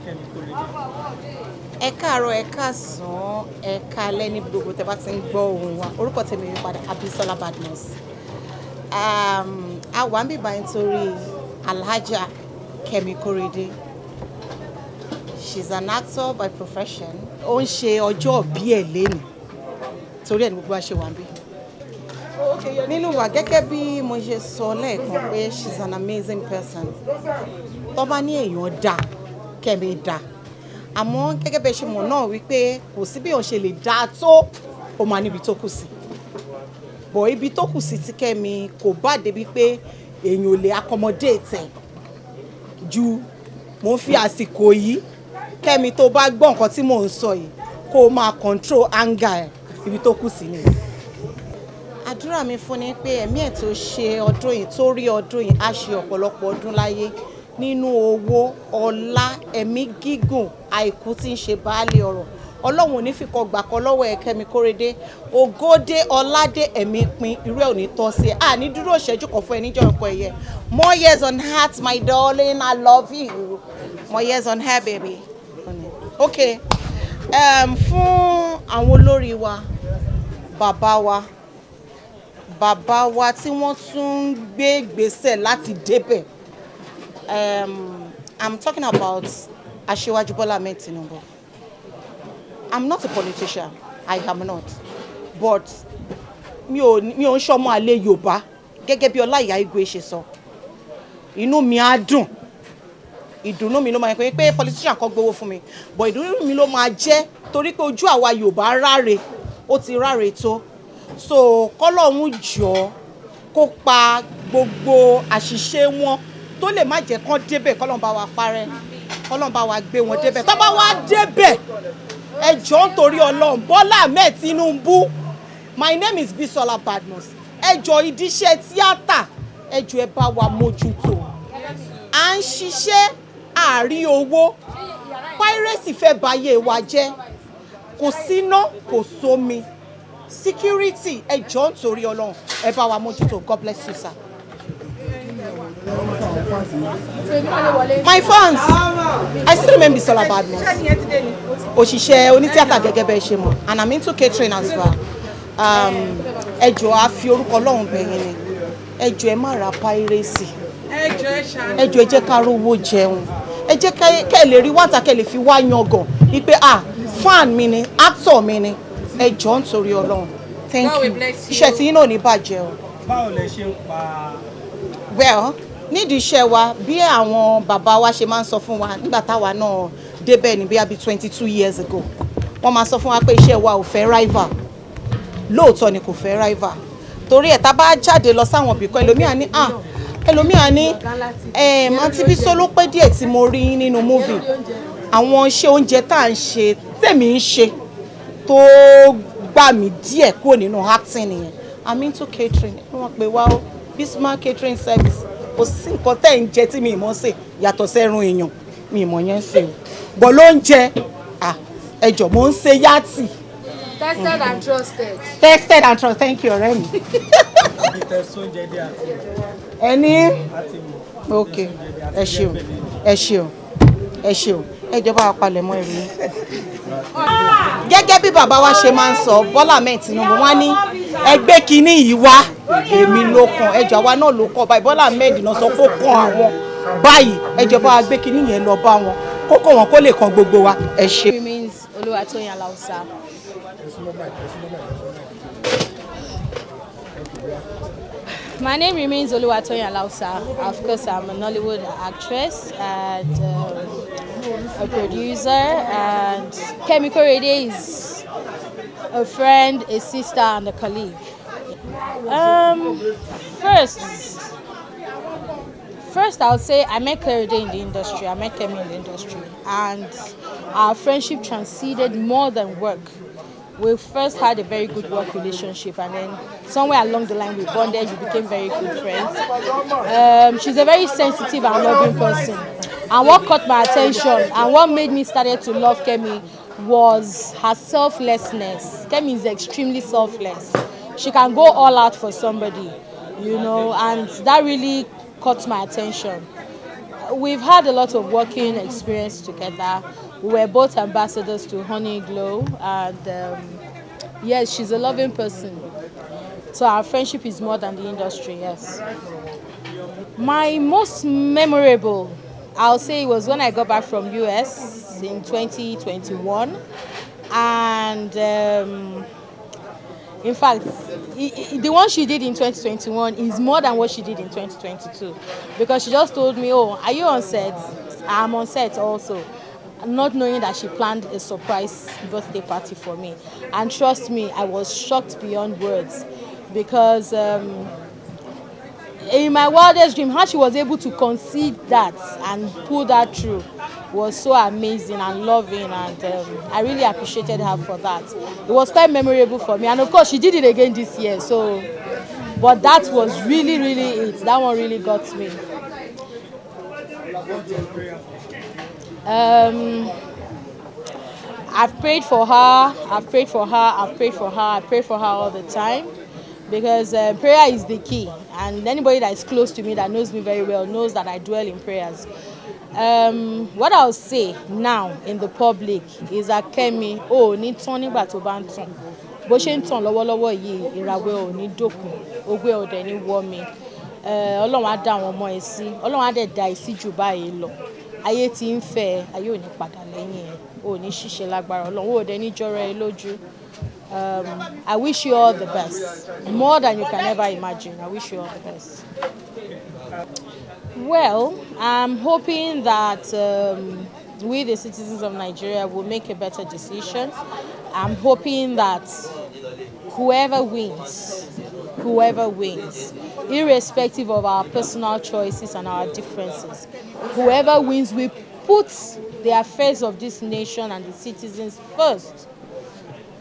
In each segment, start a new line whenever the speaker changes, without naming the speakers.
Kemi Korede?
Ẹ káàárọ̀, ẹ káàsán, ẹ káalẹ́ ní gbogbo tẹ́ bá ti ń gbọ́ ohùn wa. Orúkọ tèmi yí padà Bisola Badmus. A wà ń bíbá nítorí Alhaja Kemi Korede. She's an actor by profession. Ó ń ṣe ọjọ́ bí ẹ̀ lénìí. Torí ẹ̀ ní gbogbo wa ṣe wà ń bí. Nínú wa gẹ́gẹ́ bí mo ṣe sọ lẹ́ẹ̀kan pé she's an amazing person. Tó bá ní èèyàn dá, Kemi dá. Àmọ́ gẹ́gẹ́ bẹ́ẹ̀ ṣe mọ̀ náà wípé kò sí bí òun ṣe lè dá tó ó máa níbi tó kù sí. Bọ̀ ibi tó kù sí ti Kemi kò bá débi pé èèyàn ò lè accommodate ẹ̀ ju mo ń fi àsìkò yìí Kemi tó bá gbọ́ nǹkan tí mò ń sọ yìí kó o máa control anger ẹ̀ ibi tó kù sí ni. Àdúrà mi fún ni pé ẹ̀mí ẹ̀ tó ṣe ọdún yìí tó rí ọdún yìí á ṣe ọ̀pọ̀lọpọ̀ ọdún láyé nínú owó ọlá ẹ̀mí gígùn àìkú tí ń ṣe baálé ọ̀rọ̀. Ọlọ́run ò ní fi kọ gbà kan lọ́wọ́ ẹ̀ Kemi Korede ògòdè ọládé ẹ̀mí pin irú ẹ̀ ò ní tọ́ sí ẹ̀ à ní dúró ìṣẹ́jú kan fún ẹ níjọ́ nǹkan ẹ̀yẹ. More years on heart my darling, I love you. More years on her baby. Okay. Fún àwọn olórí wa bàbá wa tí wọ́n tún gbé gbèsè láti débẹ̀. I'm talking about Aṣíwájú Bola Tinubu. I'm not a politician. I am not. But mi ò ń ṣọmọ àlè Yorùbá gẹ́gẹ́ bí Ọláìyá Igwe ṣe sọ. Inú mi á dùn. Ìdùnnú mi ló máa ń pé politician kan gbowó fún mi. But ìdùnnú mi ló máa jẹ́ torí pé ojú àwa Yorùbá ráre. Ó ti ráre tó. So kọ́lọ́hún jọ̀ọ́ kó pa gbogbo àṣìṣe wọn tó lè má jẹ́ kán débẹ̀ kọ́lọ́hún bá wa parẹ́ kọ́lọ́hún bá wa gbé wọn débẹ̀ tó bá wá débẹ̀ ẹ jọ̀ọ́ nítorí Ọlọ́run Bola Tinubu. My name is Bisola Badmus. Ẹ jọ̀ọ́ ìdíṣẹ́ tíátà ẹ jọ̀ọ́ ẹ bá wa mójútó. À ń ṣiṣẹ́ àárí owó piracy fẹ́ bayé wa jẹ́ kò síná kò sómi security ẹ jọ̀ọ́ nítorí Ọlọ́run ẹ bá wa mójútó. God bless you sir. My fans, I still remember Bisola Badmus. Òṣìṣẹ́ onítíátà gẹ́gẹ́ bẹ́ẹ̀ ṣe mọ̀ and I'm into catering as well. Ẹ jọ̀ọ́ a fi orúkọ Ọlọ́run bẹ̀ yín ni. Ẹ jọ̀ọ́ ẹ má ra piracy. Ẹ jọ̀ọ́ ẹ jẹ́ ká rówó jẹun. Ẹ jẹ́ kẹ́ lè rí wàtà kẹ́ lè fi wá yangàn wípé fan mi ni actor mi ni. Ẹ jọ̀ọ́ nítorí Ọlọ́run. Thank you. Iṣẹ́ tí yín náà ní bàjẹ́ o.
Báwo lẹ ṣe ń pa?
Well, nídìí iṣẹ́ wa bí àwọn bàbá wa ṣe máa ń sọ fún wa nígbà táwa náà débẹ̀ ní bí 22 years ago. Wọ́n máa sọ fún wa pé iṣẹ́ wa ò fẹ́ rival. Lóòótọ́ ni kò fẹ́ rival. Torí ẹ̀ tá bá jáde lọ sáwọn ibìkan ẹlòmíà ní Aunty Bisola ló pẹ́ díẹ̀ tí mo rí nínú movie. Àwọn iṣẹ́ oúnjẹ tá à ń ṣe tèmi ń ṣe tó gbà mí díẹ̀ kúrò nínú acting nìyẹn. I'm into catering. Wọ́n pè wá ó Bismarck catering service. Kò sí nǹkan tẹ́ ń jẹ tí mi ìmọ̀ ṣe yàtọ̀ sẹ́run èèyàn mi ìmọ̀ yẹn ṣe o. Bọ̀ ló ń jẹ ẹ jọ̀ọ́ mo ń ṣe yàtì.
Tested and trusted.
Tested and trusted. Thank you ọ̀rẹ́ mi. Okay. Ẹ ṣeun. Ẹ jọ̀ọ́ bá wa palẹ̀ mọ́ ẹrù yín. Gẹ́gẹ́ bí bàbá wa ṣe máa ń sọ Bola Tinubu wọ́n ní ẹgbẹ́ kínní yìí wá èmi ló kàn ẹ jọ̀ọ́ àwa náà ló kàn báyìí Bola náà sọ kó kàn àwọn báyìí ẹ jọ̀ọ́ bá wa gbé kínní yẹn lọ bá wọn kókó wọn kó lè kàn gbogbo wa ẹ ṣé.
Remains Oluwatoyin Alausa. My name remains Oluwatoyin Alausa. Of course, I'm a Nollywood actress and a producer. And Kemi Korede is a friend, a sister, and a colleague. First, I would say I met Korede in the industry. I met Kemi in the industry, and our friendship transcended more than work. We first had a very good work relationship, and then somewhere along the line we bonded, we became very good friends. She's a very sensitive and loving person. And what caught my attention and what made me started to love Kemi was her selflessness. Kemi is extremely selfless. She can go all out for somebody, and that really caught my attention. We've had a lot of working experience together. We were both ambassadors to Honey Glow, and yes, she's a loving person. So our friendship is more than the industry, yes. My most memorable, I'll say, it was when I got back from US in 2021, and in fact, the one she did in 2021 is more than what she did in 2022, because she just told me, "Oh, are you on set?" I'm on set also, not knowing that she planned a surprise birthday party for me. And trust me, I was shocked beyond words, because in my wildest dream, how she was able to concede that and pull that through was so amazing and loving, and I really appreciated her for that. It was quite memorable for me, and of course she did it again this year, so but that was really it. That one really got me. I've prayed for her, I've prayed for her, I've prayed for her, I pray for her all the time, because prayer is the key, and anybody that is close to me, that knows me very well, knows that I dwell in prayers. What I'll say now in the public is that Kemi, oh, ní tán nígbà tó bá ń tàn. Bó ṣe ń tàn lọ́wọ́lọ́wọ́ yìí, ìràwọ̀ ò ní dópin, ògo ẹ̀ ò dẹ̀ ní wọ́ mi. Ọlọ́run á dá àwọn ọmọ ẹ̀ sí, Ọlọ́run á dẹ̀ dá ẹ̀ sí jù báyìí lọ. Ayé tí ń fẹ́, ayé ò ní padà lẹ́yìn ẹ̀, ò ní ṣìṣe lágbára Ọlọ́run, ò dẹ̀ ní jọrọ ẹ lójú. I wish you all the best, more than you can ever imagine. I wish you all the best. Well, I'm hoping that we, the citizens of Nigeria, will make a better decision. I'm hoping that whoever wins, irrespective of our personal choices and our differences, whoever wins will put the affairs of this nation and the citizens first.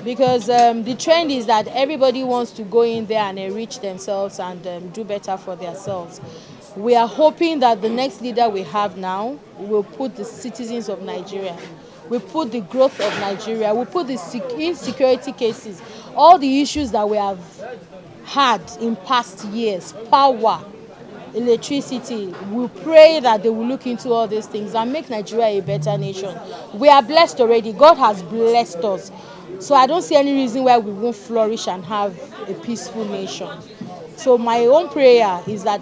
Because the trend is that everybody wants to go in there and enrich themselves and do better for themselves. We are hoping that the next leader we have now will put the citizens of Nigeria, will put the growth of Nigeria, will put the insecurity cases, all the issues that we have had in past years, power, electricity. We pray that they will look into all these things and make Nigeria a better nation. We are blessed already. God has blessed us. So I don't see any reason why we won't flourish and have a peaceful nation. So my own prayer is that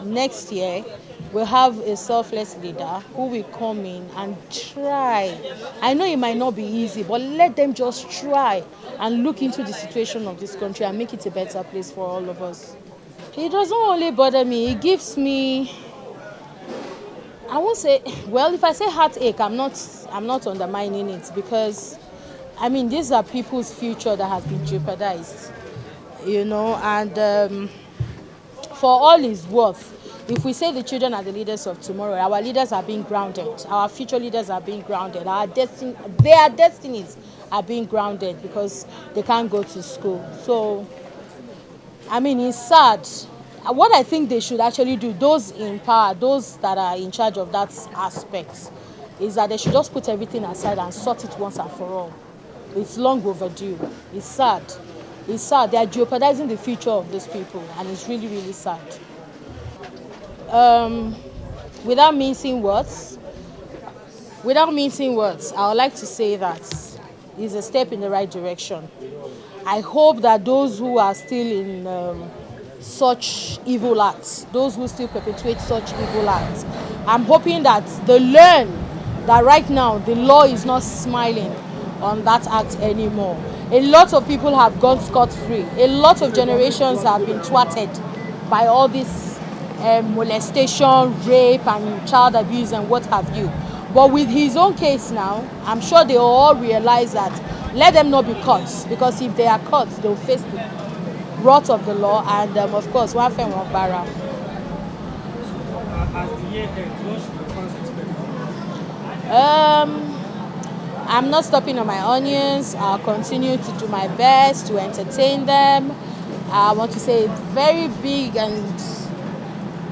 next year we'll have a selfless leader who will come in and try. I know it might not be easy, but let them just try and look into the situation of this country and make it a better place for all of us. It doesn't only bother me, it gives me, I won't say, well, if I say heartache, I'm not undermining it, because I mean, these are people's future that has been jeopardized, and for all is worth, if we say the children are the leaders of tomorrow, our leaders are being grounded, our future leaders are being grounded, their destinies are being grounded because they can't go to school. So I mean, it's sad. What I think they should actually do, those in power, those that are in charge of that aspect, is that they should just put everything aside and sort it once and for all. It's long overdue. It's sad. It's sad. They are jeopardizing the future of these people, and it's really sad. Without mincing words, I would like to say that it's a step in the right direction. I hope that those who are still in such evil acts, those who still perpetuate such evil acts, I'm hoping that they learn that right now the law is not smiling on that act anymore. A lot of people have gone scot-free. A lot of generations have been thwarted by all this molestation, rape, and child abuse and what have you. But with his own case now, I'm sure they all realize that let them not be caught, because if they are caught, they'll face the wrath of the law, and of course, one thing won't barra.
As the year ends, what should the fans expect?
I'm not stopping on my onions. I'll continue to do my best to entertain them. I want to say a very big and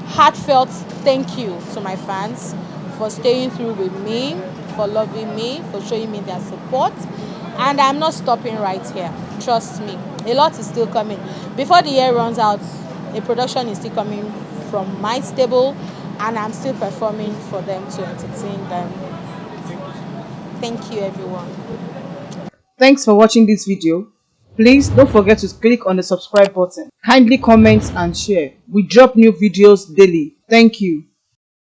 heartfelt thank you to my fans for staying through with me, for loving me, for showing me their support. And I'm not stopping right here. Trust me. A lot is still coming. Before the year runs out, a production is still coming from my stable. and I'm still performing for them to entertain them. Thank you, everyone.
Thanks for watching this video. Please don't forget to click on the subscribe button. Kindly comment and share. We drop new videos daily. Thank you.